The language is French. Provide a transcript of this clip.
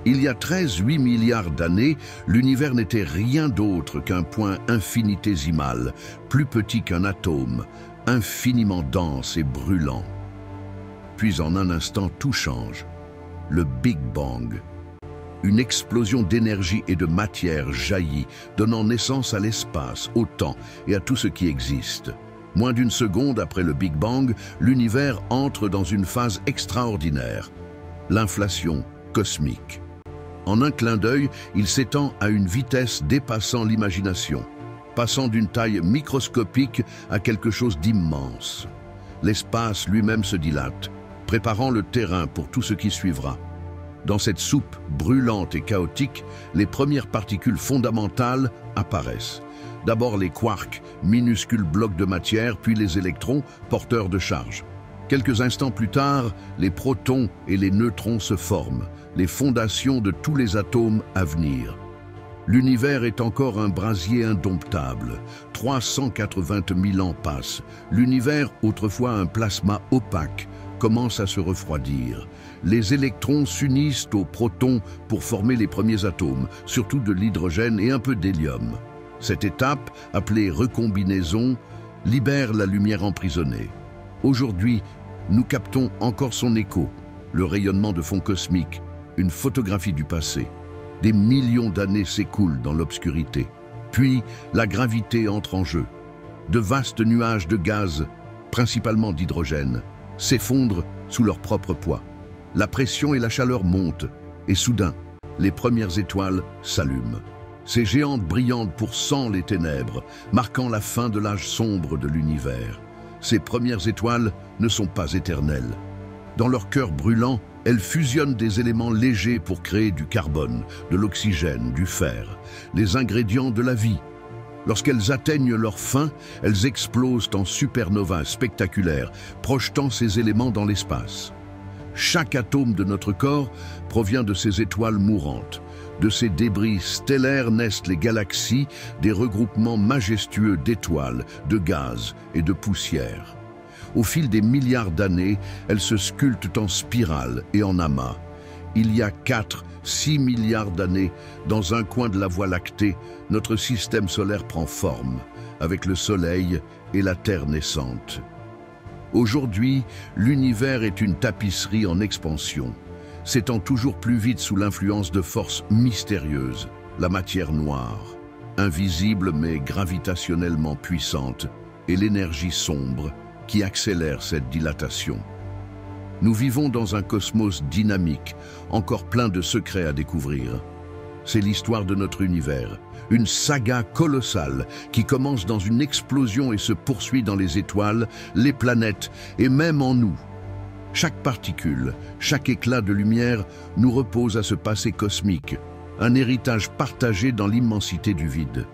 Il y a 13,8 milliards d'années, l'univers n'était rien d'autre qu'un point infinitésimal, plus petit qu'un atome, infiniment dense et brûlant. Puis en un instant, tout change. Le Big Bang. Une explosion d'énergie et de matière jaillit, donnant naissance à l'espace, au temps et à tout ce qui existe. Moins d'une seconde après le Big Bang, l'univers entre dans une phase extraordinaire, l'inflation cosmique. En un clin d'œil, il s'étend à une vitesse dépassant l'imagination, passant d'une taille microscopique à quelque chose d'immense. L'espace lui-même se dilate, préparant le terrain pour tout ce qui suivra. Dans cette soupe brûlante et chaotique, les premières particules fondamentales apparaissent. D'abord les quarks, minuscules blocs de matière, puis les électrons, porteurs de charge. Quelques instants plus tard, les protons et les neutrons se forment, les fondations de tous les atomes à venir. L'univers est encore un brasier indomptable. 380 000 ans passent. L'univers, autrefois un plasma opaque, commence à se refroidir. Les électrons s'unissent aux protons pour former les premiers atomes, surtout de l'hydrogène et un peu d'hélium. Cette étape, appelée recombinaison, libère la lumière emprisonnée. Aujourd'hui, nous captons encore son écho, le rayonnement de fond cosmique, une photographie du passé. Des millions d'années s'écoulent dans l'obscurité. Puis, la gravité entre en jeu. De vastes nuages de gaz, principalement d'hydrogène, s'effondrent sous leur propre poids. La pression et la chaleur montent, et soudain, les premières étoiles s'allument. Ces géantes brillantes pourcent les ténèbres, marquant la fin de l'âge sombre de l'univers. Ces premières étoiles ne sont pas éternelles. Dans leur cœur brûlant, elles fusionnent des éléments légers pour créer du carbone, de l'oxygène, du fer, les ingrédients de la vie. Lorsqu'elles atteignent leur fin, elles explosent en supernovas spectaculaires, projetant ces éléments dans l'espace. Chaque atome de notre corps provient de ces étoiles mourantes. De ces débris stellaires naissent les galaxies, des regroupements majestueux d'étoiles, de gaz et de poussière. Au fil des milliards d'années, elles se sculptent en spirale et en amas. Il y a 4-6 milliards d'années, dans un coin de la Voie lactée, notre système solaire prend forme, avec le Soleil et la Terre naissante. Aujourd'hui, l'univers est une tapisserie en expansion, s'étend toujours plus vite sous l'influence de forces mystérieuses, la matière noire, invisible mais gravitationnellement puissante, et l'énergie sombre qui accélère cette dilatation. Nous vivons dans un cosmos dynamique, encore plein de secrets à découvrir. C'est l'histoire de notre univers, une saga colossale qui commence dans une explosion et se poursuit dans les étoiles, les planètes et même en nous. Chaque particule, chaque éclat de lumière nous repose à ce passé cosmique, un héritage partagé dans l'immensité du vide.